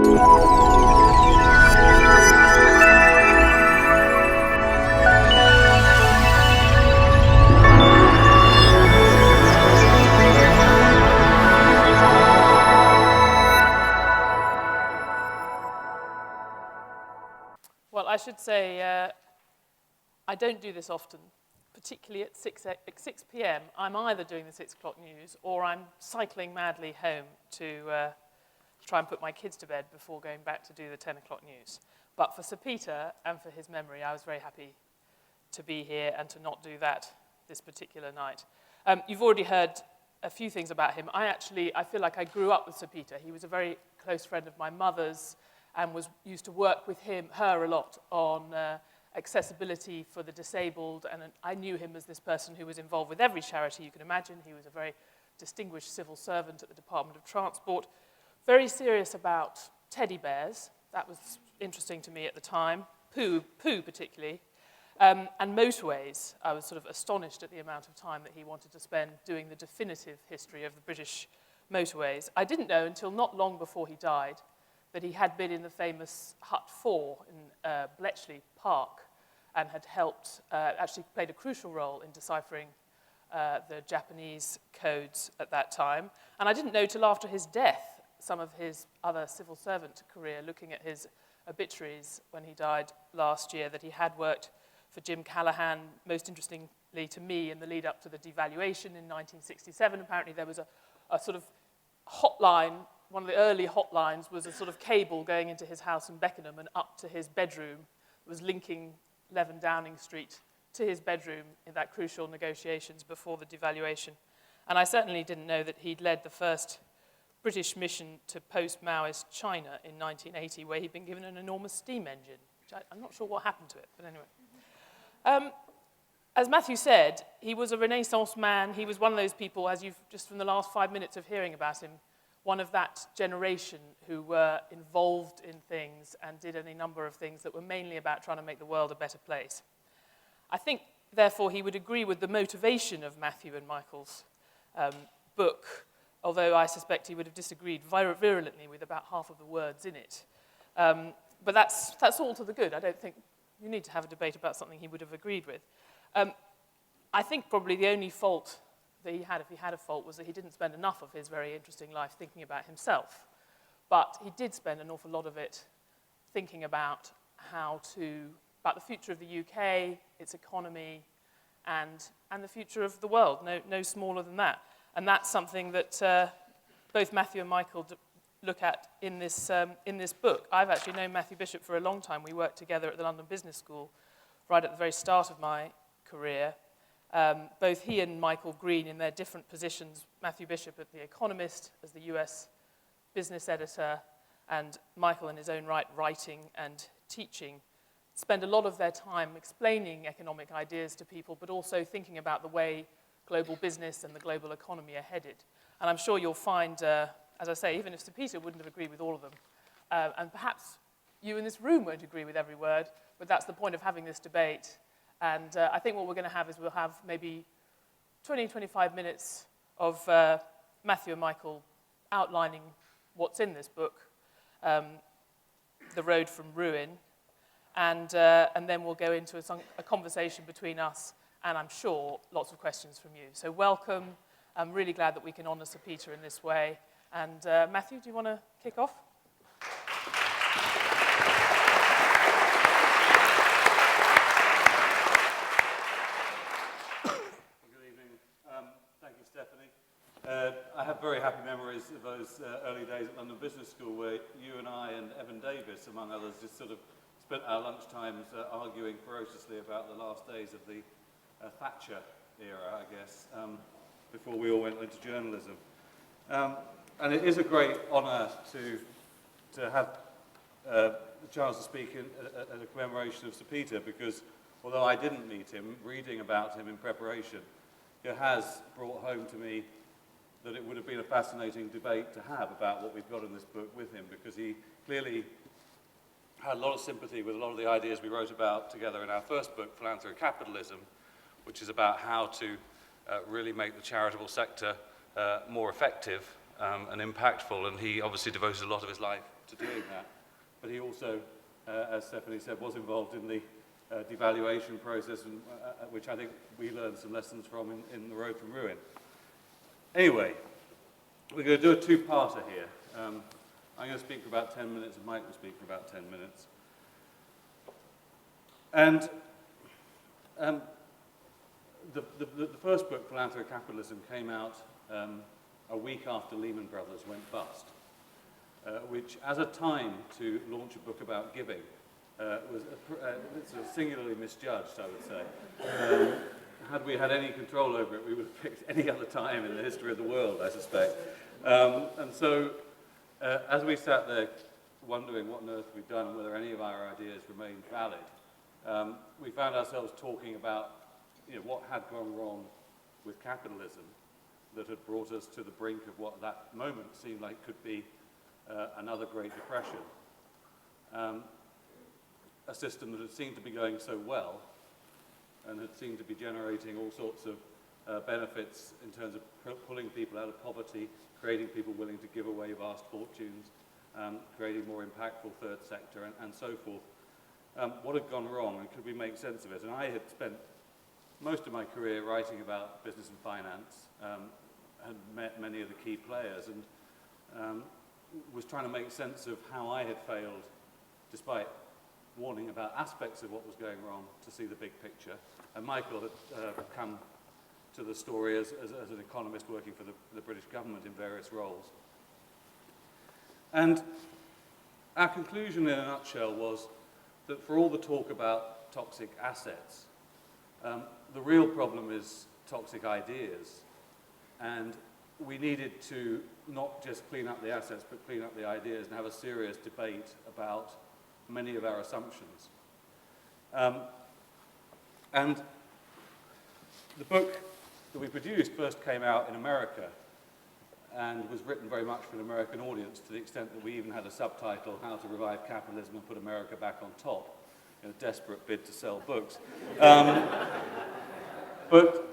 Well, I should say I don't do this often, particularly at 6 p.m. I'm either doing the 6 o'clock news or I'm cycling madly home to try and put my kids to bed before going back to do the 10 o'clock news. But for Sir Peter and for his memory, I was very happy to be here and to not do that this particular night. You've already heard a few things about him. I feel like I grew up with Sir Peter. He was a very close friend of my mother's and used to work with her a lot on accessibility for the disabled, and I knew him as this person who was involved with every charity you can imagine. He was a very distinguished civil servant at the Department of Transport, very serious about teddy bears. That was interesting to me at the time, poo particularly, and motorways. I was sort of astonished at the amount of time that he wanted to spend doing the definitive history of the British motorways. I didn't know until not long before he died that he had been in the famous Hut 4 in Bletchley Park and had helped, actually played a crucial role in deciphering the Japanese codes at that time. And I didn't know till after his death, some of his other civil servant career, looking at his obituaries when he died last year, that he had worked for Jim Callaghan, most interestingly to me, in the lead up to the devaluation in 1967. Apparently there was a sort of hotline. One of the early hotlines was a sort of cable going into his house in Beckenham and up to his bedroom. It was linking 11 Downing Street to his bedroom in that crucial negotiations before the devaluation. And I certainly didn't know that he'd led the first British mission to post-Maoist China in 1980, where he'd been given an enormous steam engine, which I'm not sure what happened to it, but anyway. As Matthew said, he was a Renaissance man. He was one of those people, as you've just from the last 5 minutes of hearing about him, one of that generation who were involved in things and did any number of things that were mainly about trying to make the world a better place. I think, therefore, he would agree with the motivation of Matthew and Michael's book, although I suspect he would have disagreed virulently with about half of the words in it. But that's all to the good. I don't think you need to have a debate about something he would have agreed with. I think probably the only fault that he had, if he had a fault, was that he didn't spend enough of his very interesting life thinking about himself. But he did spend an awful lot of it thinking about about the future of the UK, its economy, and the future of the world, no smaller than that. And that's something that both Matthew and Michael look at in this book. I've actually known Matthew Bishop for a long time. We worked together at the London Business School right at the very start of my career. Both he and Michael Green in their different positions, Matthew Bishop at The Economist as the US business editor, and Michael in his own right writing and teaching, spend a lot of their time explaining economic ideas to people, but also thinking about the way global business and the global economy are headed. And I'm sure you'll find, as I say, even if Sir Peter wouldn't have agreed with all of them, and perhaps you in this room won't agree with every word, but that's the point of having this debate. And I think what we're going to have is we'll have maybe 20, 25 minutes of Matthew and Michael outlining what's in this book, The Road from Ruin, and then we'll go into a conversation between us and I'm sure lots of questions from you. So welcome. I'm really glad that we can honour Sir Peter in this way. And Matthew, do you want to kick off? I have very happy memories of those early days at London Business School where you and I and Evan Davis, among others, just sort of spent our lunchtimes arguing ferociously about the last days of the Thatcher era, I guess, before we all went into journalism. And it is a great honour to have the chance to speak at a commemoration of Sir Peter, because although I didn't meet him, reading about him in preparation, it has brought home to me that it would have been a fascinating debate to have about what we've got in this book with him, because he clearly had a lot of sympathy with a lot of the ideas we wrote about together in our first book, Future of Capitalism, which is about how to really make the charitable sector more effective and impactful, and he obviously devoted a lot of his life to doing that. But he also, as Stephanie said, was involved in the devaluation process, and, which I think we learned some lessons from in The Road from Ruin. Anyway, we're going to do a two-parter here. I'm going to speak for about 10 minutes, and Mike will speak for about 10 minutes. And the first book, Future of Capitalism, came out a week after Lehman Brothers went bust, which, as a time to launch a book about giving, was singularly misjudged, I would say. Had we had any control over it, we would have picked any other time in the history of the world, I suspect. And so, as we sat there wondering what on earth we'd done and whether any of our ideas remained valid, we found ourselves talking about what had gone wrong with capitalism that had brought us to the brink of what at that moment seemed like could be another Great Depression. A system that had seemed to be going so well and had seemed to be generating all sorts of benefits in terms of pulling people out of poverty, creating people willing to give away vast fortunes, creating more impactful third sector, and so forth. What had gone wrong, and could we make sense of it? And I had spent most of my career writing about business and finance, had met many of the key players, and was trying to make sense of how I had failed, despite warning about aspects of what was going wrong, to see the big picture. And Michael had come to the story as an economist working for the British government in various roles. And our conclusion in a nutshell was that for all the talk about toxic assets, the real problem is toxic ideas. And we needed to not just clean up the assets, but clean up the ideas and have a serious debate about many of our assumptions. And the book that we produced first came out in America and was written very much for an American audience, to the extent that we even had a subtitle, How to Revive Capitalism and Put America Back on Top, in a desperate bid to sell books. But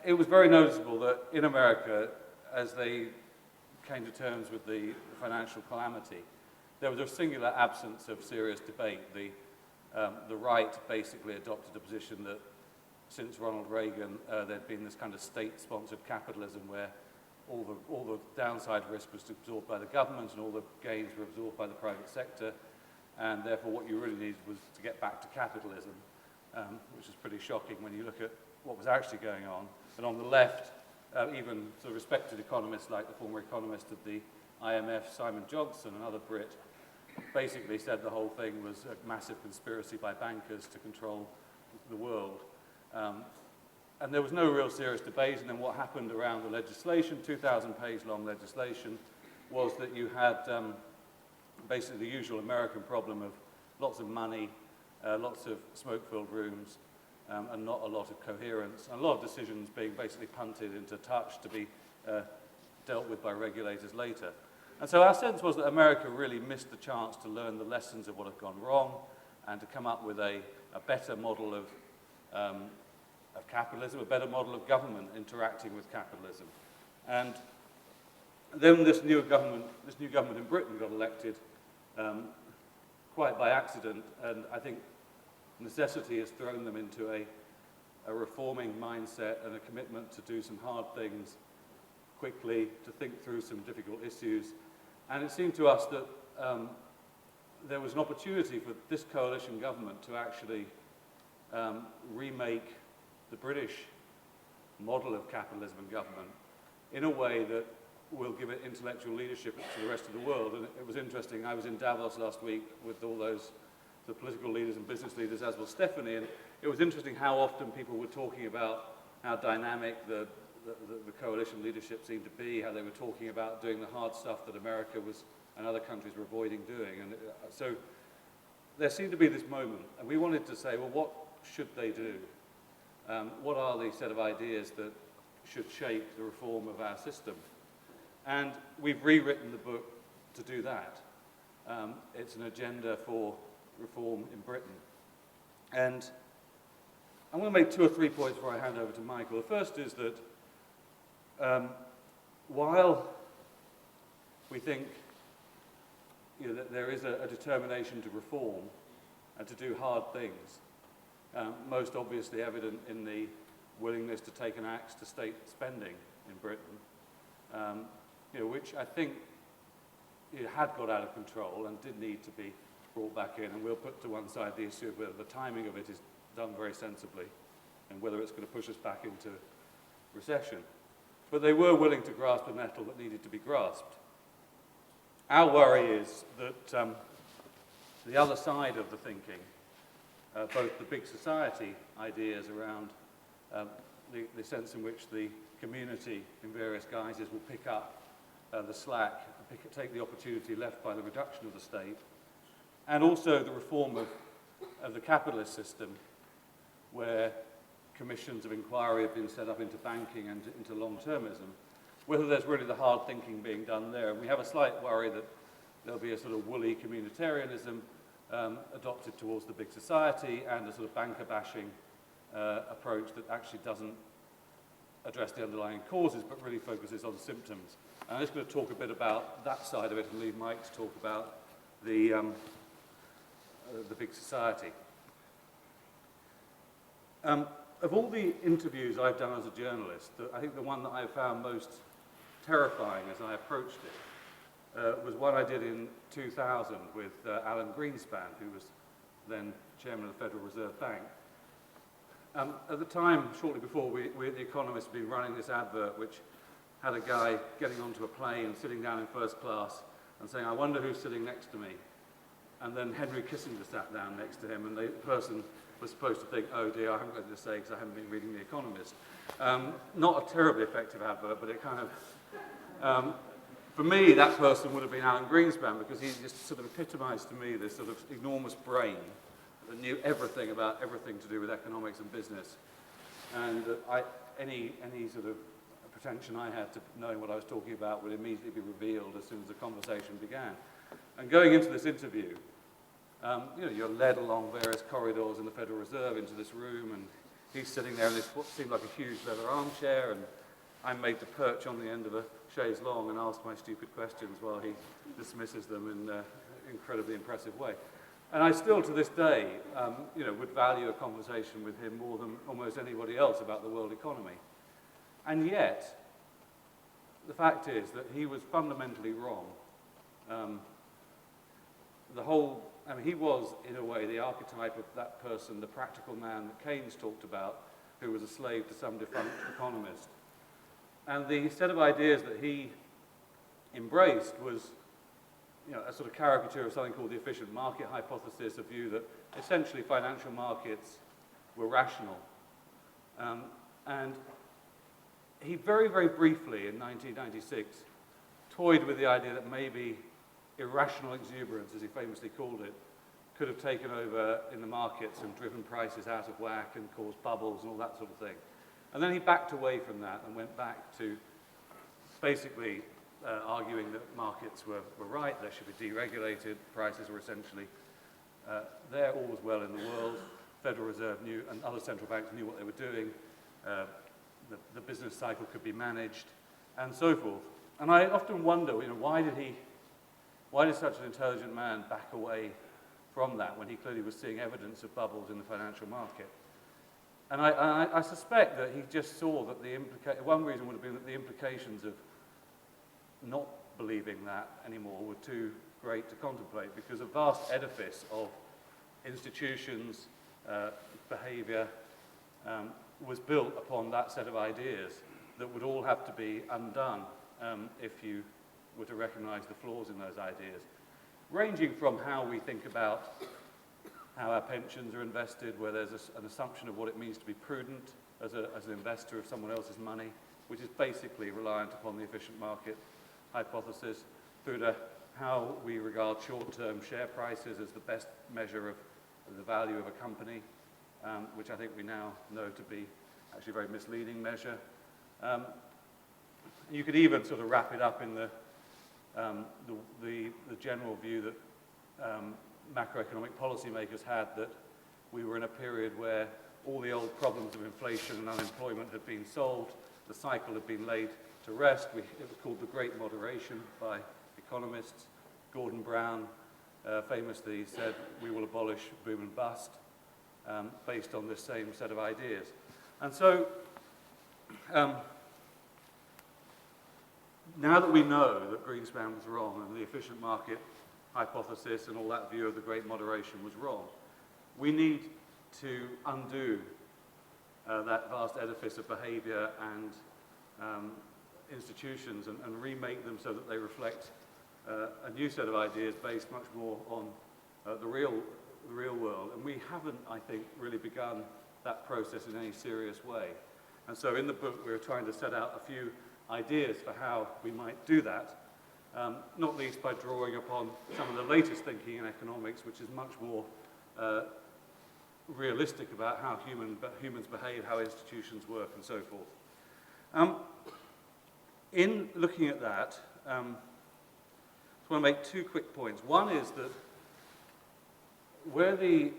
it was very noticeable that in America, as they came to terms with the financial calamity, there was a singular absence of serious debate. The right basically adopted a position that since Ronald Reagan, there'd been this kind of state-sponsored capitalism where all the downside risk was absorbed by the government and all the gains were absorbed by the private sector, and therefore what you really needed was to get back to capitalism, which is pretty shocking when you look at what was actually going on. And on the left, even sort of respected economists like the former economist of the IMF, Simon Johnson, another Brit, basically said the whole thing was a massive conspiracy by bankers to control the world. And there was no real serious debate, and then what happened around the legislation, 2,000-page long legislation, was that you had basically the usual American problem of lots of money, lots of smoke-filled rooms, and not a lot of coherence, and a lot of decisions being basically punted into touch to be dealt with by regulators later. And so our sense was that America really missed the chance to learn the lessons of what had gone wrong and to come up with a better model of capitalism, a better model of government interacting with capitalism. And then this new government in Britain got elected quite by accident, and I think necessity has thrown them into a reforming mindset and a commitment to do some hard things quickly, to think through some difficult issues. And it seemed to us that there was an opportunity for this coalition government to actually remake the British model of capitalism and government in a way that will give it intellectual leadership to the rest of the world. And it was interesting, I was in Davos last week with all the political leaders and business leaders, as was Stephanie, and it was interesting how often people were talking about how dynamic the coalition leadership seemed to be, how they were talking about doing the hard stuff that America was and other countries were avoiding doing. And so there seemed to be this moment, and we wanted to say, well, what should they do? What are the set of ideas that should shape the reform of our system? And we've rewritten the book to do that. It's an agenda for reform in Britain. And I'm going to make 2 or 3 points before I hand over to Michael. The first is that while we think that there is a determination to reform and to do hard things, most obviously evident in the willingness to take an axe to state spending in Britain, which I think had got out of control and did need to be brought back in. And we'll put to one side the issue of whether the timing of it is done very sensibly and whether it's going to push us back into recession. But they were willing to grasp a nettle that needed to be grasped. Our worry is that the other side of the thinking, both the big society ideas around the sense in which the community in various guises will pick up the slack, and take the opportunity left by the reduction of the state, and also the reform of the capitalist system, where commissions of inquiry have been set up into banking and into long-termism, whether there's really the hard thinking being done there. And we have a slight worry that there'll be a sort of woolly communitarianism adopted towards the big society and a sort of banker bashing approach that actually doesn't address the underlying causes but really focuses on symptoms. And I'm just going to talk a bit about that side of it and leave Mike to talk about the big society. Of all the interviews I've done as a journalist, I think the one that I found most terrifying as I approached it was one I did in 2000 with Alan Greenspan, who was then chairman of the Federal Reserve Bank. At the time, shortly before, The Economist had been running this advert which had a guy getting onto a plane, sitting down in first class, and saying, "I wonder who's sitting next to me." And then Henry Kissinger sat down next to him, and the person was supposed to think, "Oh dear, I haven't got anything to say because I haven't been reading The Economist." Not a terribly effective advert, but it kind of... for me, that person would have been Alan Greenspan, because he just sort of epitomized to me this sort of enormous brain that knew everything about everything to do with economics and business. And any sort of pretension I had to knowing what I was talking about would immediately be revealed as soon as the conversation began. And going into this interview, you're led along various corridors in the Federal Reserve into this room, and he's sitting there in this what seemed like a huge leather armchair, and I'm made to perch on the end of a chaise longue and ask my stupid questions while he dismisses them in an incredibly impressive way. And I still, to this day, would value a conversation with him more than almost anybody else about the world economy. And yet, the fact is that he was fundamentally wrong. He was, in a way, the archetype of that person, the practical man that Keynes talked about, who was a slave to some defunct economist. And the set of ideas that he embraced was a sort of caricature of something called the efficient market hypothesis, a view that essentially financial markets were rational. And he very, very briefly, in 1996, toyed with the idea that maybe irrational exuberance, as he famously called it, could have taken over in the markets and driven prices out of whack and caused bubbles and all that sort of thing. And then he backed away from that and went back to basically arguing that markets were right, they should be deregulated, prices were essentially there, all was well in the world, Federal Reserve knew, and other central banks knew what they were doing, the business cycle could be managed, and so forth. And I often wonder, why did such an intelligent man back away from that when he clearly was seeing evidence of bubbles in the financial market? And I suspect that he just saw that one reason would have been that the implications of not believing that anymore were too great to contemplate, because a vast edifice of institutions, behavior, was built upon that set of ideas that would all have to be undone if you were to recognize the flaws in those ideas, ranging from how we think about how our pensions are invested, where there's an assumption of what it means to be prudent as an investor of someone else's money, which is basically reliant upon the efficient market hypothesis, through to how we regard short-term share prices as the best measure of the value of a company, which I think we now know to be actually a very misleading measure. You could even sort of wrap it up in the general view that macroeconomic policymakers had, that we were in a period where all the old problems of inflation and unemployment had been solved, the cycle had been laid to rest. It was called the Great Moderation by economists. Gordon Brown famously said, "We will abolish boom and bust," based on this same set of ideas. And so, now that we know that Greenspan was wrong and the efficient market hypothesis and all that view of the great moderation was wrong, we need to undo that vast edifice of behavior and institutions and remake them so that they reflect a new set of ideas based much more on the real world. And we haven't, I think, really begun that process in any serious way. And so in the book, we're trying to set out a few ideas for how we might do that, not least by drawing upon some of the latest thinking in economics, which is much more realistic about how humans behave, how institutions work, and so forth. In looking at that, I want to make two quick points. One is that where the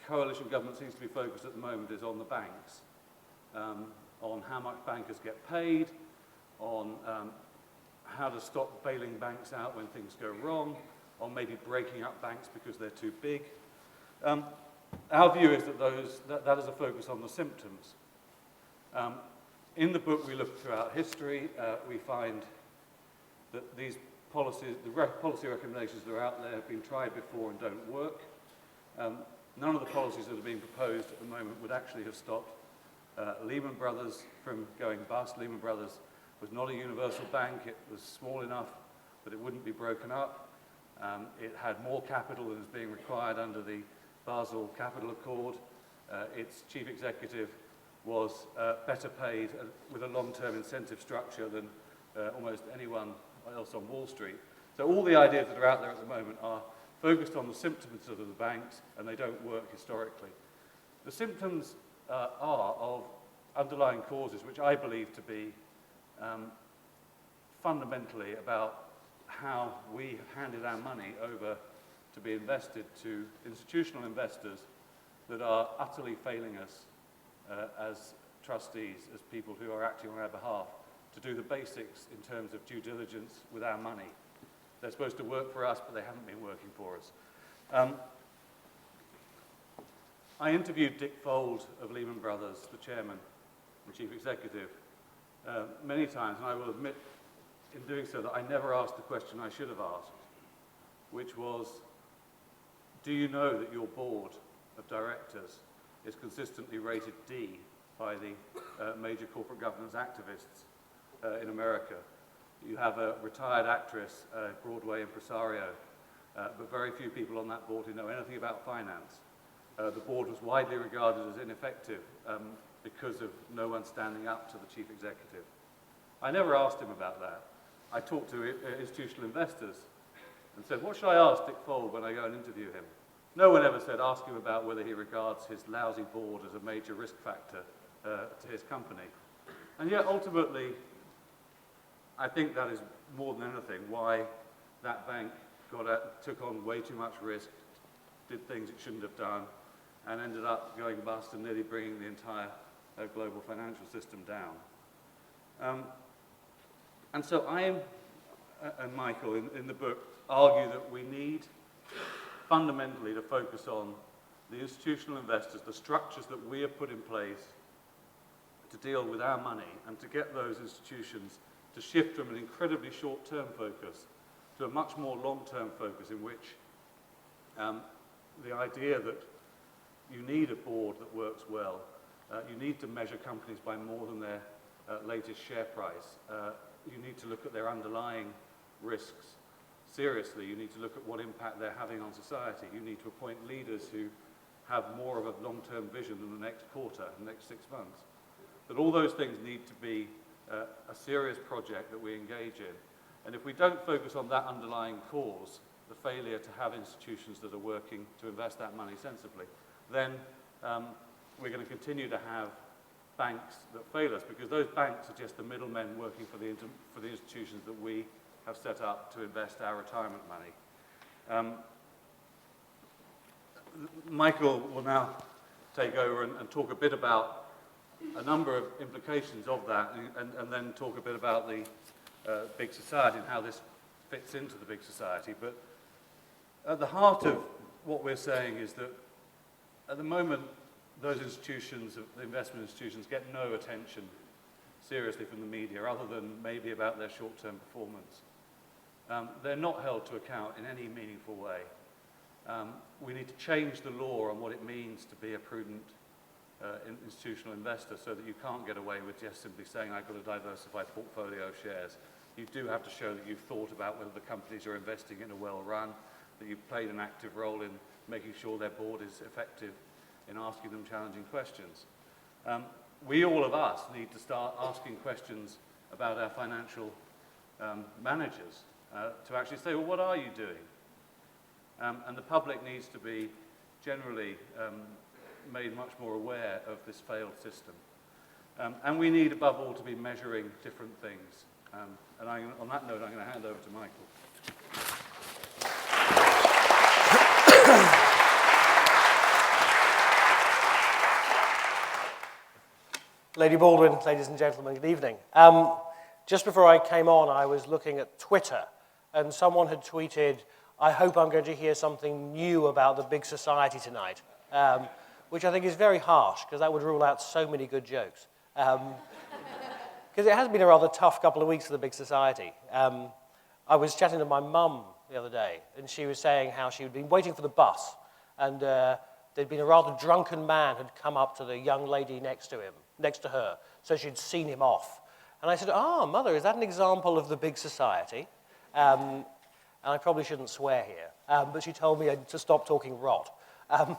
coalition government seems to be focused at the moment is on the banks, on how much bankers get paid, on how to stop bailing banks out when things go wrong, on maybe breaking up banks because they're too big. Our view is that that is a focus on the symptoms. In the book, we look throughout history. We find that these policies, policy recommendations that are out there have been tried before and don't work. None of the policies that are being proposed at the moment would actually have stopped Lehman Brothers from going bust. Lehman Brothers was not a universal bank. It was small enough that it wouldn't be broken up. It had more capital than is being required under the Basel Capital Accord. Its chief executive was better paid with a long-term incentive structure than almost anyone else on Wall Street. So all the ideas that are out there at the moment are focused on the symptoms of the banks, and they don't work historically. The symptoms are of underlying causes, which I believe to be fundamentally about how we have handed our money over to be invested to institutional investors that are utterly failing us as trustees, as people who are acting on our behalf, to do the basics in terms of due diligence with our money. They're supposed to work for us, but they haven't been working for us. I interviewed Dick Fold of Lehman Brothers, the chairman and chief executive, many times, and I will admit in doing so that I never asked the question I should have asked, which was, do you know that your board of directors is consistently rated D by the major corporate governance activists in America? You have a retired actress, Broadway impresario, but very few people on that board who know anything about finance. The board was widely regarded as ineffective because of no one standing up to the chief executive. I never asked him about that. I talked to institutional investors and said, what should I ask Dick Fold when I go and interview him? No one ever said, ask him about whether he regards his lousy board as a major risk factor to his company. And yet, ultimately, I think that is more than anything why that bank took on way too much risk, did things it shouldn't have done, and ended up going bust and nearly bringing the entire global financial system down. And so I and Michael in the book argue that we need fundamentally to focus on the institutional investors, the structures that we have put in place to deal with our money and to get those institutions to shift from an incredibly short-term focus to a much more long-term focus in which the idea that you need a board that works well, you need to measure companies by more than their latest share price. You need to look at their underlying risks seriously. You need to look at what impact they're having on society. You need to appoint leaders who have more of a long-term vision than the next quarter, the next 6 months. That all those things need to be a serious project that we engage in. And if we don't focus on that underlying cause, the failure to have institutions that are working to invest that money sensibly, then we're going to continue to have banks that fail us, because those banks are just the middlemen working for the institutions that we have set up to invest our retirement money. Michael will now take over and talk a bit about a number of implications of that, and then talk a bit about the big society and how this fits into the big society. But At the heart of what we're saying is that at the moment, those institutions, the investment institutions, get no attention seriously from the media other than maybe about their short-term performance. They're not held to account in any meaningful way. We need to change the law on what it means to be a prudent institutional investor so that you can't get away with just simply saying, I've got a diversified portfolio of shares. You do have to show that you've thought about whether the companies you're investing in are well run, that you've played an active role in making sure their board is effective in asking them challenging questions. We, all of us, need to start asking questions about our financial managers to actually say, well, what are you doing? And the public needs to be generally made much more aware of this failed system. And we need, above all, to be measuring different things. And on that note, I'm going to hand over to Michael. Lady Baldwin, ladies and gentlemen, good evening. Just before I came on, I was looking at Twitter, and someone had tweeted, I hope I'm going to hear something new about the big society tonight, which I think is very harsh, because that would rule out so many good jokes. Because it has been a rather tough couple of weeks for the big society. I was chatting to my mum the other day, and she was saying how she had been waiting for the bus, and there'd been a rather drunken man had come up to the young lady next to her, so she'd seen him off. And I said, Mother, is that an example of the big society? And I probably shouldn't swear here, but she told me to stop talking rot. And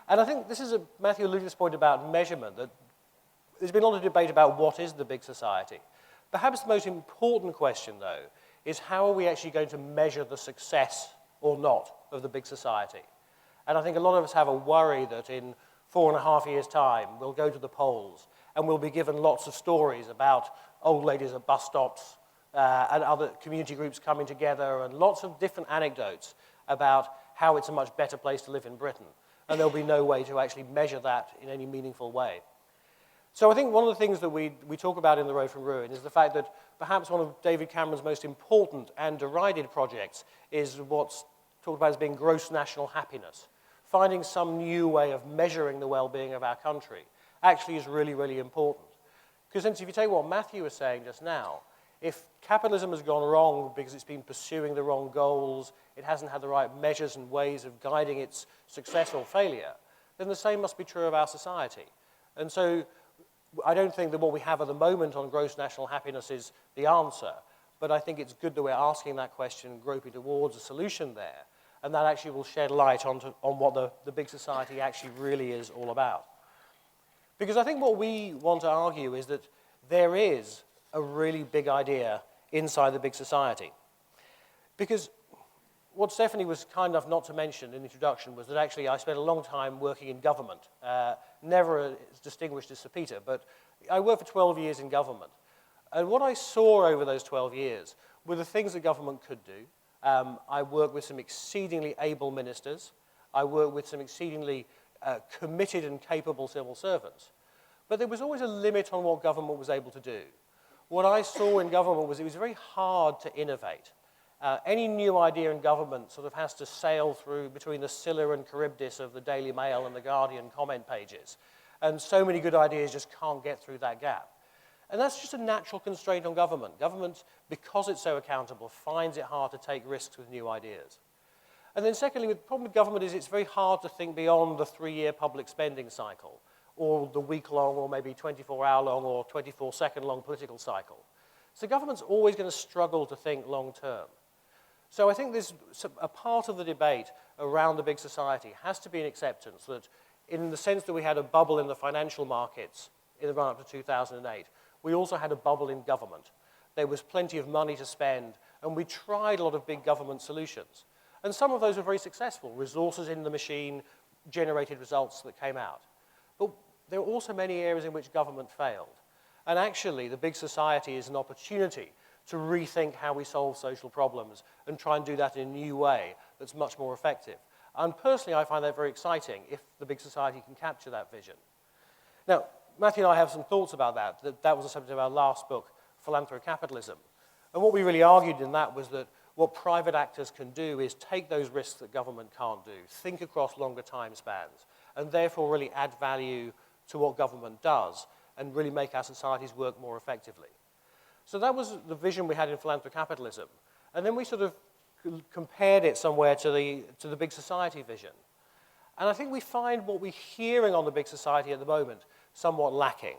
I think this is Matthew alluded to this point about measurement, that there's been a lot of debate about what is the big society. Perhaps the most important question, though, is how are we actually going to measure the success or not of the big society? And I think a lot of us have a worry that in 4.5 years' time, we'll go to the polls and we'll be given lots of stories about old ladies at bus stops and other community groups coming together and lots of different anecdotes about how it's a much better place to live in Britain. And there'll be no way to actually measure that in any meaningful way. So I think one of the things that we talk about in The Road from Ruin is the fact that perhaps one of David Cameron's most important and derided projects is what's talked about as being gross national happiness. Finding some new way of measuring the well-being of our country actually is really, really important. Because since if you take what Matthew was saying just now, if capitalism has gone wrong because it's been pursuing the wrong goals, it hasn't had the right measures and ways of guiding its success or failure, then the same must be true of our society. And so I don't think that what we have at the moment on gross national happiness is the answer, but I think it's good that we're asking that question and groping towards a solution there, and that actually will shed light on what the big society actually really is all about. Because I think what we want to argue is that there is a really big idea inside the big society. Because what Stephanie was kind enough not to mention in the introduction was that actually I spent a long time working in government, never as distinguished as Sir Peter, but I worked for 12 years in government. And what I saw over those 12 years were the things that government could do. I worked with some exceedingly able ministers. I worked with some exceedingly committed and capable civil servants. But there was always a limit on what government was able to do. What I saw in government was it was very hard to innovate. Any new idea in government sort of has to sail through between the Scylla and Charybdis of the Daily Mail and the Guardian comment pages. And so many good ideas just can't get through that gap. And that's just a natural constraint on government. Government, because it's so accountable, finds it hard to take risks with new ideas. And then secondly, the problem with government is it's very hard to think beyond the 3-year public spending cycle, or the week-long, or maybe 24-hour-long, or 24-second-long political cycle. So government's always going to struggle to think long-term. So I think there's a part of the debate around the big society has to be an acceptance that in the sense that we had a bubble in the financial markets in the run-up to 2008, we also had a bubble in government. There was plenty of money to spend, and we tried a lot of big government solutions. And some of those were very successful. Resources in the machine generated results that came out. But there were also many areas in which government failed. And actually, the big society is an opportunity to rethink how we solve social problems and try and do that in a new way that's much more effective. And personally, I find that very exciting if the big society can capture that vision. Now, Matthew and I have some thoughts about that. That was the subject of our last book, Future of Capitalism. And what we really argued in that was that what private actors can do is take those risks that government can't do, think across longer time spans, and therefore really add value to what government does and really make our societies work more effectively. So that was the vision we had in Future of Capitalism. And then we sort of compared it somewhere to the big society vision. And I think we find what we're hearing on the big society at the moment somewhat lacking.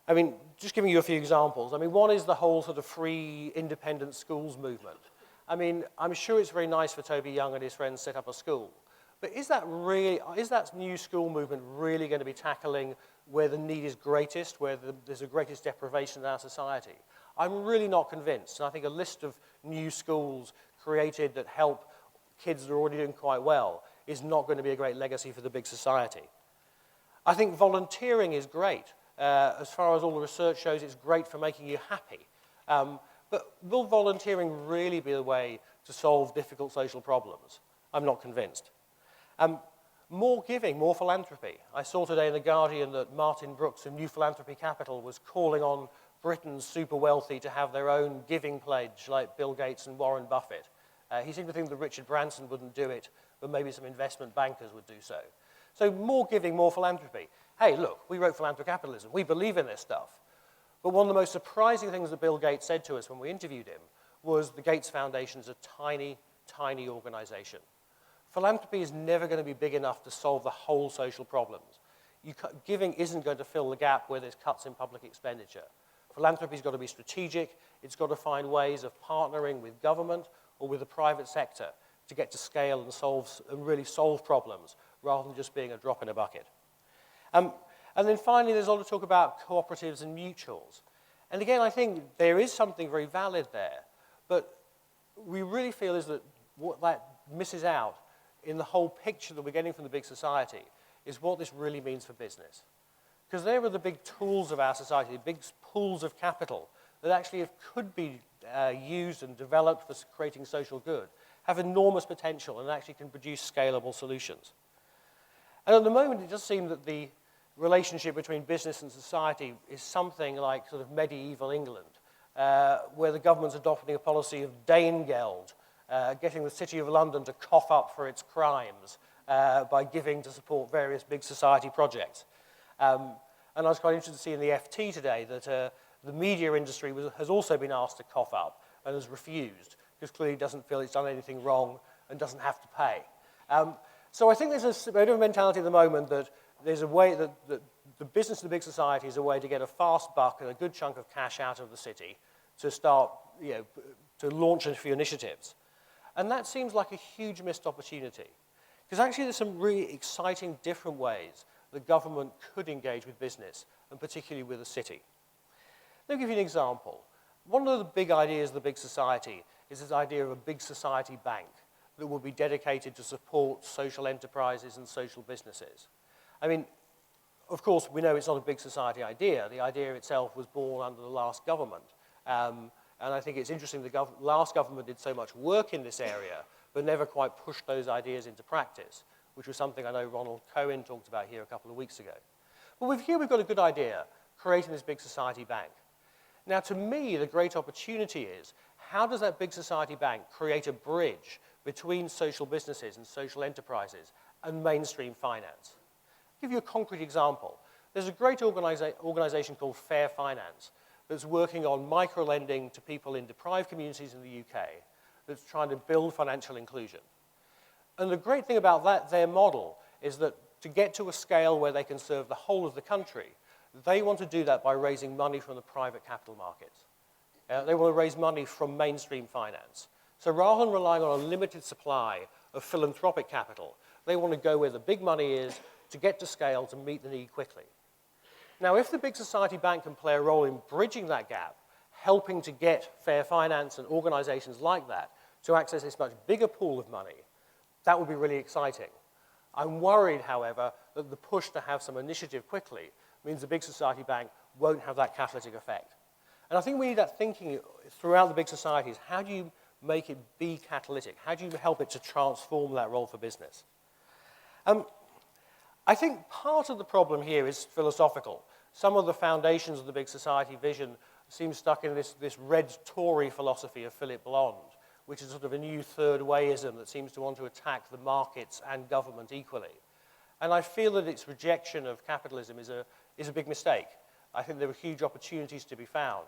I mean, just giving you a few examples. I mean, one is the whole sort of free independent schools movement. I mean, I'm sure it's very nice for Toby Young and his friends to set up a school. But is that new school movement really going to be tackling where the need is greatest, where there's the greatest deprivation in our society? I'm really not convinced. And I think a list of new schools created that help kids that are already doing quite well is not going to be a great legacy for the big society. I think volunteering is great. As far as all the research shows, it's great for making you happy. But will volunteering really be the way to solve difficult social problems? I'm not convinced. More giving, more philanthropy. I saw today in The Guardian that Martin Brooks from New Philanthropy Capital was calling on Britain's super wealthy to have their own giving pledge, like Bill Gates and Warren Buffett. He seemed to think that Richard Branson wouldn't do it, but maybe some investment bankers would do so. So more giving, more philanthropy. Hey, look, we wrote Future of Capitalism. We believe in this stuff. But one of the most surprising things that Bill Gates said to us when we interviewed him was the Gates Foundation is a tiny, tiny organization. Philanthropy is never going to be big enough to solve the whole social problems. Giving isn't going to fill the gap where there's cuts in public expenditure. Philanthropy's got to be strategic. It's got to find ways of partnering with government or with the private sector to get to scale and really solve problems rather than just being a drop in a bucket. And then finally, there's a lot of talk about cooperatives and mutuals. And again, I think there is something very valid there, but we really feel is that what that misses out in the whole picture that we're getting from the big society is what this really means for business. Because there are the big tools of our society, the big pools of capital that actually could be used and developed for creating social good, have enormous potential and actually can produce scalable solutions. And at the moment, it does seem that the relationship between business and society is something like sort of medieval England, where the government's adopting a policy of Danegeld, getting the City of London to cough up for its crimes by giving to support various big society projects. And I was quite interested to see in the FT today that the media industry has also been asked to cough up and has refused, because clearly it doesn't feel it's done anything wrong and doesn't have to pay. So I think there's a bit of a mentality at the moment that there's a way that the business of the big society is a way to get a fast buck and a good chunk of cash out of the city to start, to launch a few initiatives. And that seems like a huge missed opportunity. Because actually there's some really exciting different ways that government could engage with business, and particularly with the city. Let me give you an example. One of the big ideas of the big society is this idea of a big society bank that will be dedicated to support social enterprises and social businesses. I mean, of course, we know it's not a big society idea. The idea itself was born under the last government. And I think it's interesting the last government did so much work in this area, but never quite pushed those ideas into practice, which was something I know Ronald Cohen talked about here a couple of weeks ago. But here we've got a good idea, creating this big society bank. Now, to me, the great opportunity is, how does that big society bank create a bridge between social businesses and social enterprises and mainstream finance? I'll give you a concrete example. There's a great organization called Fair Finance that's working on micro-lending to people in deprived communities in the UK that's trying to build financial inclusion. And the great thing about their model is that to get to a scale where they can serve the whole of the country, they want to do that by raising money from the private capital markets. They want to raise money from mainstream finance. So rather than relying on a limited supply of philanthropic capital, they want to go where the big money is to get to scale to meet the need quickly. Now, if the big society bank can play a role in bridging that gap, helping to get Fair Finance and organizations like that to access this much bigger pool of money, that would be really exciting. I'm worried, however, that the push to have some initiative quickly means the big society bank won't have that catalytic effect. And I think we need that thinking throughout the big societies. How do you make it be catalytic? How do you help it to transform that role for business? I think part of the problem here is philosophical. Some of the foundations of the big society vision seem stuck in this red Tory philosophy of Philip Blond, which is sort of a new third wayism that seems to want to attack the markets and government equally. And I feel that its rejection of capitalism is a big mistake. I think there are huge opportunities to be found.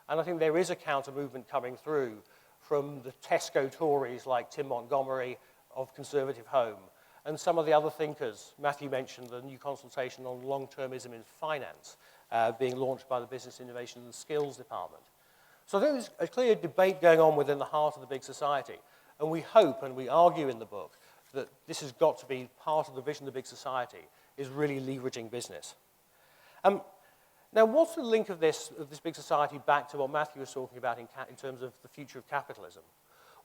And I think there is a counter-movement coming through from the Tesco Tories like Tim Montgomery of Conservative Home, and some of the other thinkers. Matthew mentioned the new consultation on long-termism in finance being launched by the Business Innovation and Skills Department. So I think there's a clear debate going on within the heart of the big society, and we hope, and we argue in the book, that this has got to be part of the vision of the big society, is really leveraging business. Now, what's the link of this big society back to what Matthew was talking about in terms of the future of capitalism?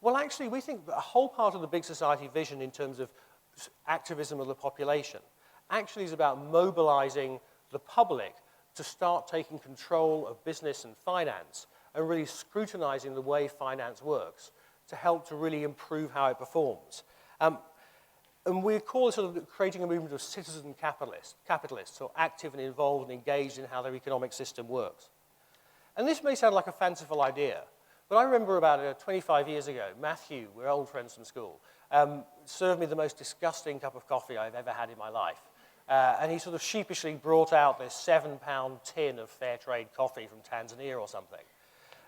Well, actually, we think that a whole part of the big society vision in terms of activism of the population actually is about mobilizing the public to start taking control of business and finance and really scrutinizing the way finance works to help to really improve how it performs. And we call it sort of creating a movement of citizen capitalists, or active and involved and engaged in how their economic system works. And this may sound like a fanciful idea, but I remember about 25 years ago, Matthew, we're old friends from school, served me the most disgusting cup of coffee I've ever had in my life. And he sort of sheepishly brought out this 7-pound tin of fair trade coffee from Tanzania or something.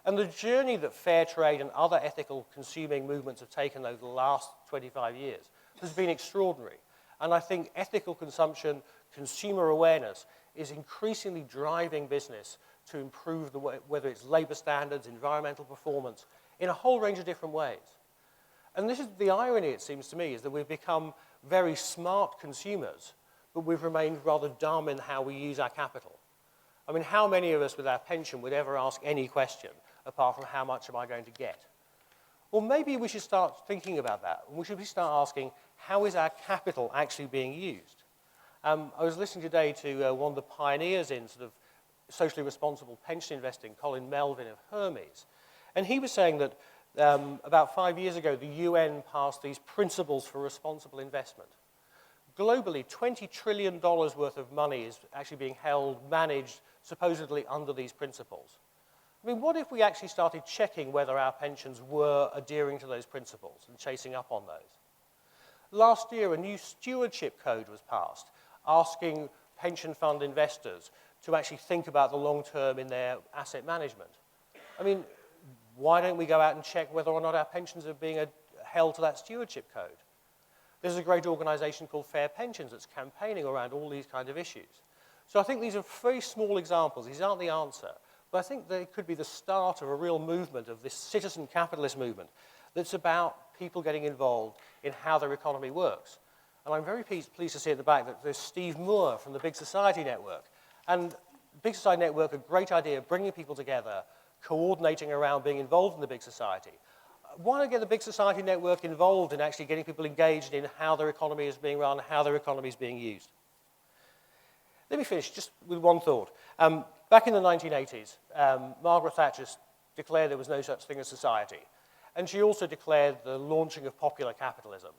And the journey that fair trade and other ethical consuming movements have taken over the last 25 years has been extraordinary. And I think ethical consumption, consumer awareness, is increasingly driving business to improve the way, whether it's labor standards, environmental performance, in a whole range of different ways. And this is the irony, it seems to me, is that we've become very smart consumers, but we've remained rather dumb in how we use our capital. I mean, how many of us with our pension would ever ask any question apart from how much am I going to get? Well, maybe we should start thinking about that. We should start asking, how is our capital actually being used? I was listening today to one of the pioneers in sort of socially responsible pension investing, Colin Melvin of Hermes. And he was saying that about 5 years ago, the UN passed these principles for responsible investment. Globally, $20 trillion worth of money is actually being held, managed, supposedly under these principles. I mean, what if we actually started checking whether our pensions were adhering to those principles and chasing up on those? Last year, a new stewardship code was passed, asking pension fund investors to actually think about the long term in their asset management. I mean, why don't we go out and check whether or not our pensions are being held to that stewardship code? There's a great organization called Fair Pensions that's campaigning around all these kind of issues. So I think these are very small examples. These aren't the answer. But I think they could be the start of a real movement of this citizen capitalist movement that's about people getting involved in how their economy works. And I'm very pleased to see at the back that there's Steve Moore from the Big Society Network. And Big Society Network, a great idea of bringing people together, coordinating around being involved in the big society. Why not get the Big Society Network involved in actually getting people engaged in how their economy is being run, how their economy is being used? Let me finish just with one thought. Back in the 1980s, Margaret Thatcher declared there was no such thing as society. And she also declared the launching of popular capitalism.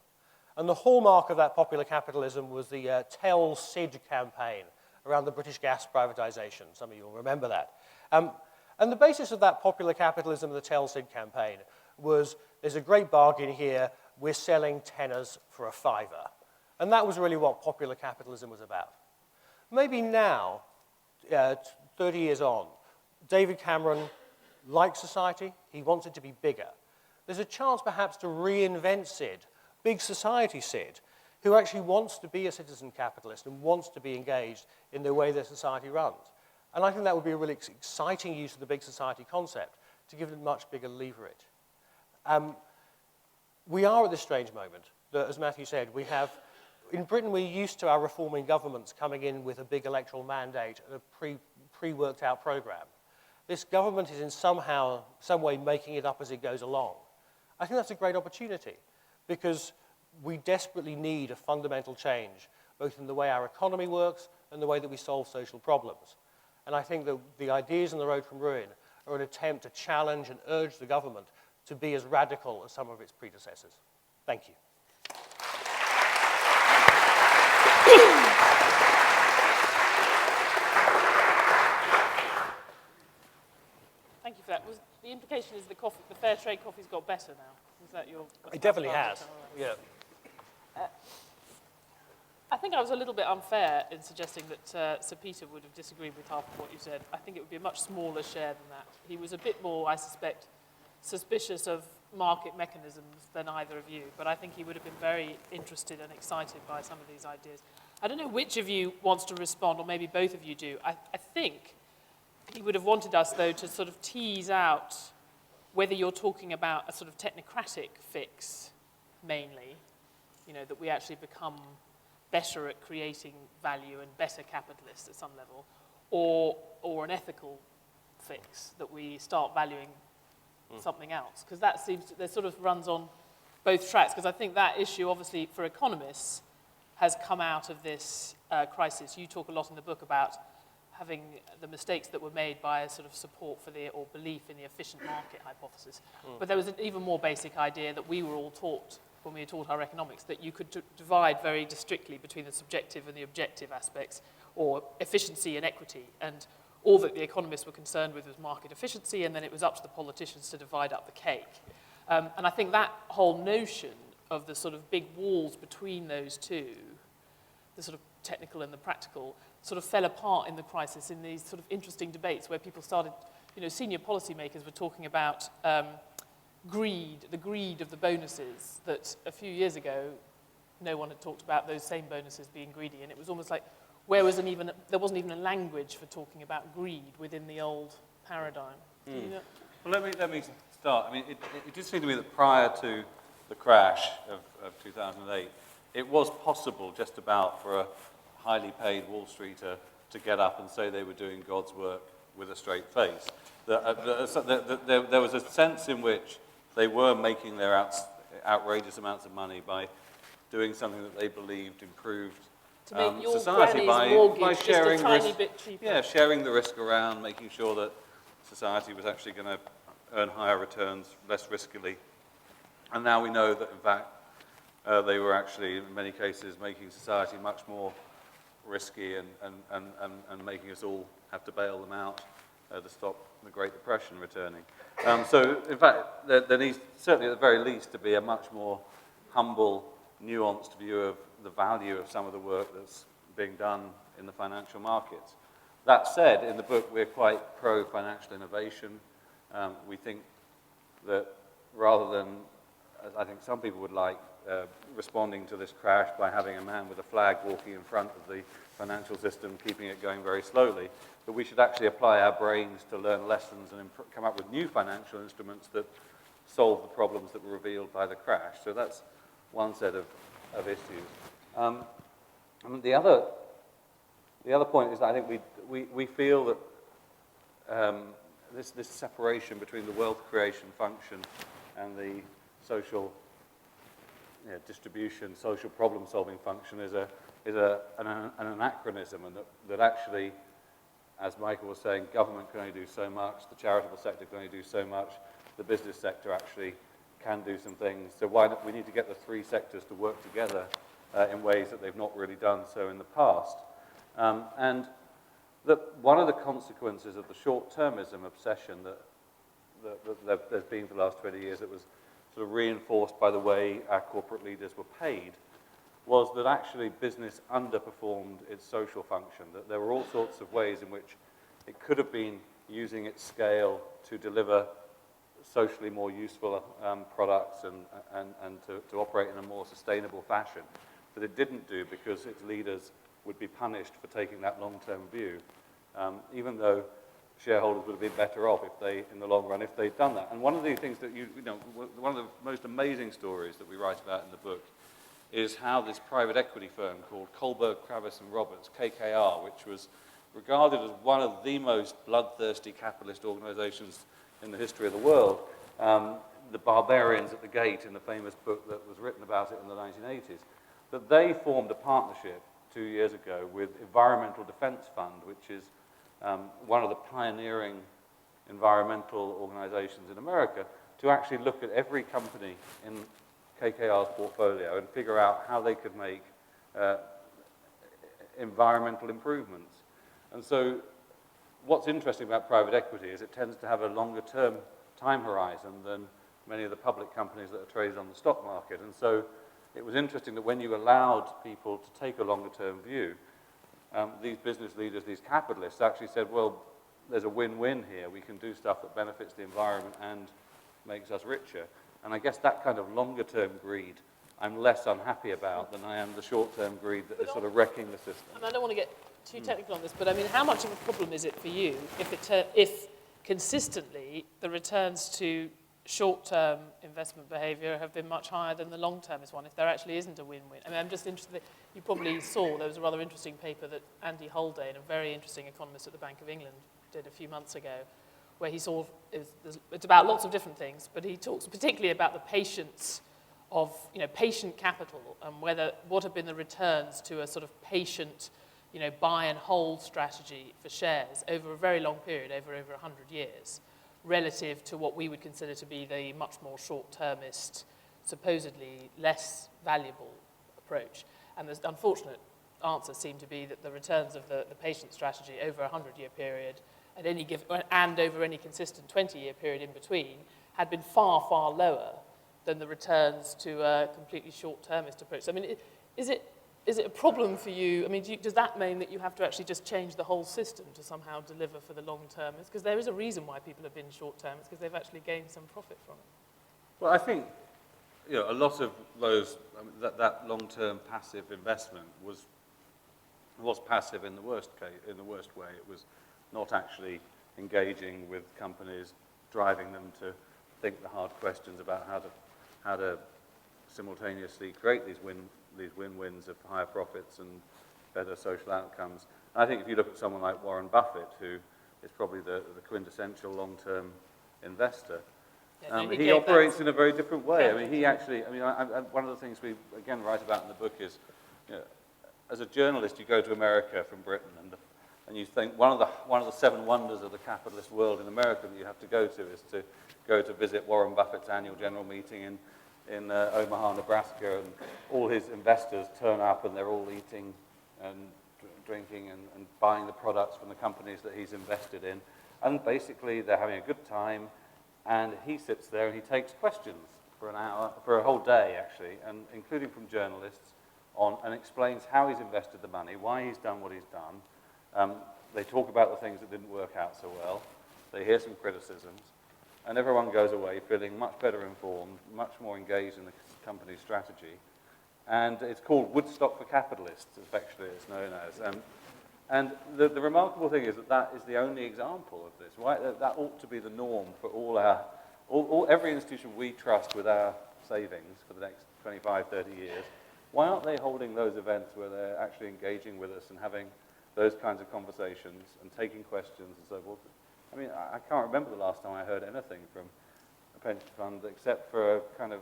And the hallmark of that popular capitalism was the Tell Sid campaign around the British gas privatization. Some of you will remember that. And the basis of that popular capitalism, the Tell Sid campaign, was there's a great bargain here, we're selling tenors for a fiver. And that was really what popular capitalism was about. Maybe now, 30 years on, David Cameron likes society, he wants it to be bigger. There's a chance perhaps to reinvent Sid, big society Sid, who actually wants to be a citizen capitalist and wants to be engaged in the way that society runs. And I think that would be a really exciting use of the big society concept to give it much bigger leverage. We are at this strange moment that, as Matthew said, we have, in Britain, we're used to our reforming governments coming in with a big electoral mandate and a pre-worked out program. This government is in some way making it up as it goes along. I think that's a great opportunity because we desperately need a fundamental change, both in the way our economy works and the way that we solve social problems. And I think that the ideas on the road from ruin are an attempt to challenge and urge the government to be as radical as some of its predecessors. Thank you. Thank you for that. Was the implication implication is the fair trade coffee's got better now. Is that your? It definitely has. Yeah. I think I was a little bit unfair in suggesting that Sir Peter would have disagreed with half of what you said. I think it would be a much smaller share than that. He was a bit more, I suspect, suspicious of market mechanisms than either of you, but I think he would have been very interested and excited by some of these ideas. I don't know which of you wants to respond, or maybe both of you do. I think he would have wanted us, though, to sort of tease out whether you're talking about a sort of technocratic fix, mainly, you know, that we actually become better at creating value and better capitalists at some level, or an ethical fix, that we start valuing something else. Because that seems, there sort of runs on both tracks, because I think that issue, obviously, for economists, has come out of this crisis. You talk a lot in the book about having the mistakes that were made by a sort of support for or belief in the efficient market hypothesis. But there was an even more basic idea that we were all taught when we taught our economics, that you could divide very strictly between the subjective and the objective aspects, or efficiency and equity. And all that the economists were concerned with was market efficiency, and then it was up to the politicians to divide up the cake. And I think that whole notion of the sort of big walls between those two, the sort of technical and the practical, sort of fell apart in the crisis in these sort of interesting debates where people started, you know, senior policymakers were talking about the greed of the bonuses that a few years ago no one had talked about those same bonuses being greedy, and it was almost like there wasn't even a language for talking about greed within the old paradigm. You know? Well, let me start. I mean, it did seem to me that prior to the crash of 2008, it was possible just about for a highly paid Wall Streeter to get up and say they were doing God's work with a straight face. There was a sense in which they were making their outrageous amounts of money by doing something that they believed improved to make your society by sharing just a tiny risk, bit cheaper. Yeah, sharing the risk around, making sure that society was actually going to earn higher returns less riskily. And now we know that, in fact, they were actually, in many cases, making society much more risky and making us all have to bail them out to stop the Great Depression returning. So, in fact, there needs, certainly at the very least, to be a much more humble, nuanced view of the value of some of the work that's being done in the financial markets. That said, in the book, we're quite pro-financial innovation. We think that rather than, as I think some people would like, responding to this crash by having a man with a flag walking in front of the financial system, keeping it going very slowly, that we should actually apply our brains to learn lessons and come up with new financial instruments that solve the problems that were revealed by the crash. So that's one set of issues. And the other point is that I think we feel that this separation between the wealth creation function and the social distribution, social problem-solving function is an anachronism, and that actually, as Michael was saying, government can only do so much, the charitable sector can only do so much, the business sector actually can do some things. So we need to get the three sectors to work together in ways that they've not really done so in the past. And that one of the consequences of the short-termism obsession that there's been for the last 20 years that was sort of reinforced by the way our corporate leaders were paid was that actually business underperformed its social function, that there were all sorts of ways in which it could have been using its scale to deliver socially more useful products and to operate in a more sustainable fashion, that it didn't do because its leaders would be punished for taking that long-term view, even though shareholders would have been better off if they, in the long run, if they'd done that. And one of the things that one of the most amazing stories that we write about in the book is how this private equity firm called Kohlberg, Kravis and Roberts, KKR, which was regarded as one of the most bloodthirsty capitalist organizations in the history of the world, the barbarians at the gate in the famous book that was written about it in the 1980s, that they formed a partnership 2 years ago with Environmental Defense Fund, which is one of the pioneering environmental organizations in America, to actually look at every company in KKR's portfolio and figure out how they could make environmental improvements. And so what's interesting about private equity is it tends to have a longer term time horizon than many of the public companies that are traded on the stock market. And so it was interesting that when you allowed people to take a longer term view, these business leaders, these capitalists actually said, well, there's a win-win here. We can do stuff that benefits the environment and makes us richer. And I guess that kind of longer term greed I'm less unhappy about than I am the short-term greed that is sort of wrecking the system. And I don't want to get too technical on this, but I mean, how much of a problem is it for you if consistently the returns to short-term investment behaviour have been much higher than the long-termist one, if there actually isn't a win-win? I mean, I'm just interested, you probably saw there was a rather interesting paper that Andy Haldane, a very interesting economist at the Bank of England, did a few months ago, where he saw, it's about lots of different things, but he talks particularly about the patience of, patient capital and what have been the returns to a sort of patient, buy and hold strategy for shares over a very long period, over 100 years, relative to what we would consider to be the much more short-termist, supposedly less valuable approach. And the unfortunate answer seemed to be that the returns of the patient strategy over a 100-year period at any given, and over any consistent 20-year period in between had been far, far lower than the returns to a completely short-termist approach. So, I mean, is it a problem for you? I mean, does that mean that you have to actually just change the whole system to somehow deliver for the long-termists? Because there is a reason why people have been short-termists, because they've actually gained some profit from it. Well, I think a lot of those, that long-term passive investment was passive in the worst case, in the worst way. It was not actually engaging with companies, driving them to think the hard questions about how to simultaneously create these win-wins of higher profits and better social outcomes. And I think if you look at someone like Warren Buffett, who is probably the quintessential long-term investor, he operates in a very different way. I mean, he actually, one of the things we, again, write about in the book is, as a journalist, you go to America from Britain, and you think one of the 7 wonders of the capitalist world in America that you have to go to is to go to visit Warren Buffett's annual general meeting in Omaha, Nebraska, and all his investors turn up and they're all eating and drinking and buying the products from the companies that he's invested in. And basically they're having a good time, and he sits there and he takes questions for an hour, for a whole day actually, and including from journalists, and explains how he's invested the money, why he's done what he's done. They talk about the things that didn't work out so well. They hear some criticisms. And everyone goes away feeling much better informed, much more engaged in the company's strategy. And it's called Woodstock for Capitalists, affectionately it's known as. And the remarkable thing is that is the only example of this. Right? That ought to be the norm for every institution we trust with our savings for the next 25, 30 years. Why aren't they holding those events where they're actually engaging with us and having those kinds of conversations and taking questions and so forth? I mean, I can't remember the last time I heard anything from a pension fund except for a kind of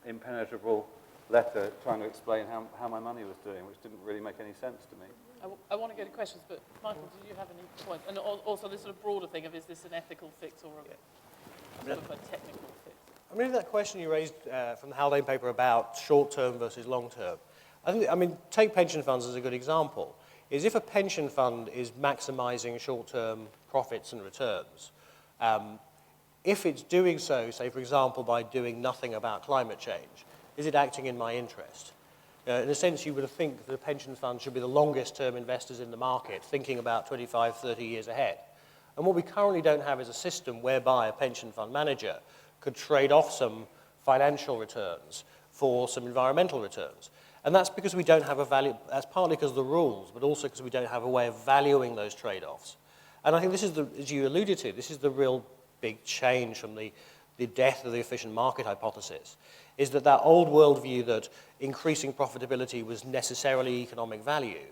impenetrable letter trying to explain how my money was doing, which didn't really make any sense to me. I want to go to questions, but Michael, did you have any points? And also this sort of broader thing of, is this an ethical fix or a sort of a technical fix? I mean, that question you raised from the Haldane paper about short-term versus long-term, take pension funds as a good example. Is if a pension fund is maximizing short-term profits and returns, if it's doing so, say, for example, by doing nothing about climate change, is it acting in my interest? In a sense, you would think that the pension fund should be the longest-term investors in the market, thinking about 25, 30 years ahead. And what we currently don't have is a system whereby a pension fund manager could trade off some financial returns for some environmental returns. And that's because we don't have a value, that's partly because of the rules, but also because we don't have a way of valuing those trade-offs. And I think this is, as you alluded to, this is the real big change from the death of the efficient market hypothesis, is that old world view that increasing profitability was necessarily economic value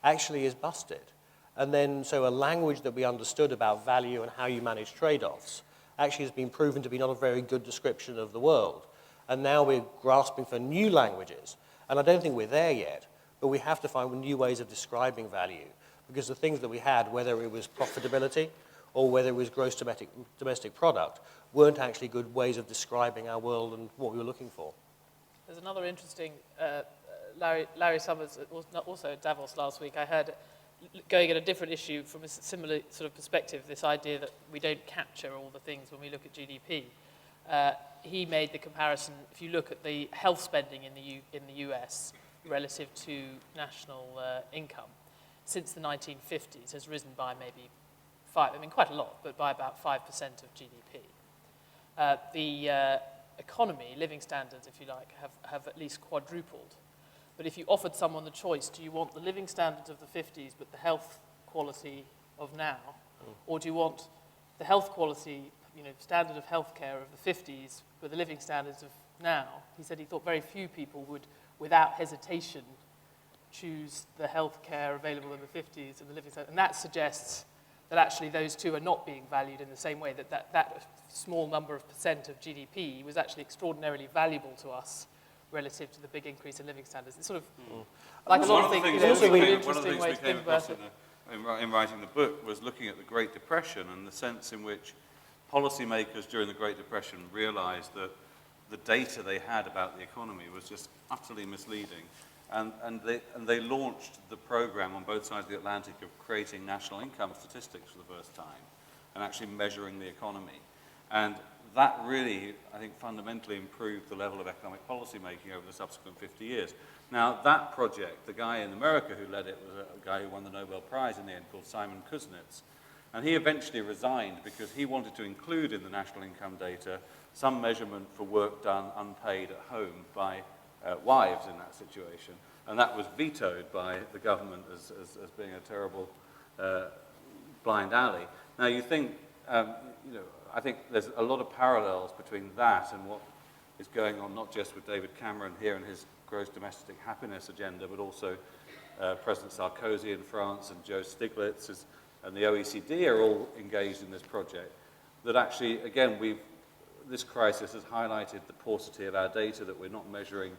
actually is busted. And then, so a language that we understood about value and how you manage trade-offs actually has been proven to be not a very good description of the world. And now we're grasping for new languages. And I don't think we're there yet, but we have to find new ways of describing value, because the things that we had, whether it was profitability or whether it was gross domestic product, weren't actually good ways of describing our world and what we were looking for. There's another interesting, Larry Summers was also at Davos last week. I heard going at a different issue from a similar sort of perspective, this idea that we don't capture all the things when we look at GDP. He made the comparison, if you look at the health spending in the US relative to national income, since the 1950s has risen by maybe quite a lot, but by about 5% of GDP. The economy, living standards, if you like, have at least quadrupled. But if you offered someone the choice, do you want the living standards of the 50s but the health quality of now, or do you want the health quality, standard of healthcare of the 50s with the living standards of now? He said he thought very few people would, without hesitation, choose the healthcare available in the 50s and the living standards. And that suggests that actually those two are not being valued in the same way, that small number of percent of GDP was actually extraordinarily valuable to us relative to the big increase in living standards. It's sort of like a lot of things. One of the things interesting way we to came think about across it. in writing the book was looking at the Great Depression and the sense in which policymakers during the Great Depression realized that the data they had about the economy was just utterly misleading. And they launched the program on both sides of the Atlantic of creating national income statistics for the first time and actually measuring the economy. And that really, I think, fundamentally improved the level of economic policy making over the subsequent 50 years. Now, that project, the guy in America who led it was a guy who won the Nobel Prize in the end called Simon Kuznets. And he eventually resigned because he wanted to include in the national income data some measurement for work done unpaid at home by wives in that situation. And that was vetoed by the government as being a terrible blind alley. Now, you think, I think there's a lot of parallels between that and what is going on, not just with David Cameron here and his gross domestic happiness agenda, but also President Sarkozy in France and Joe Stiglitz and the OECD are all engaged in this project. That actually, again, this crisis has highlighted the paucity of our data, that we're not measuring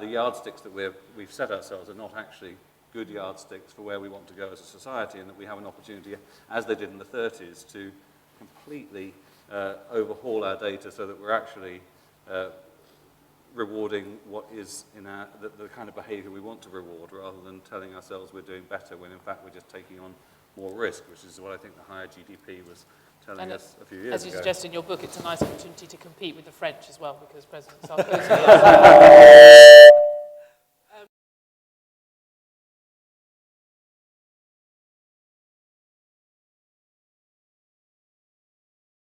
the yardsticks that we've set ourselves are not actually good yardsticks for where we want to go as a society, and that we have an opportunity, as they did in the 30s, to completely overhaul our data so that we're actually rewarding what is in the kind of behavior we want to reward, rather than telling ourselves we're doing better when in fact we're just taking on more risk, which is what I think the higher GDP was telling us a few years ago. As you suggest in your book, it's a nice opportunity to compete with the French as well, because President Sarkozy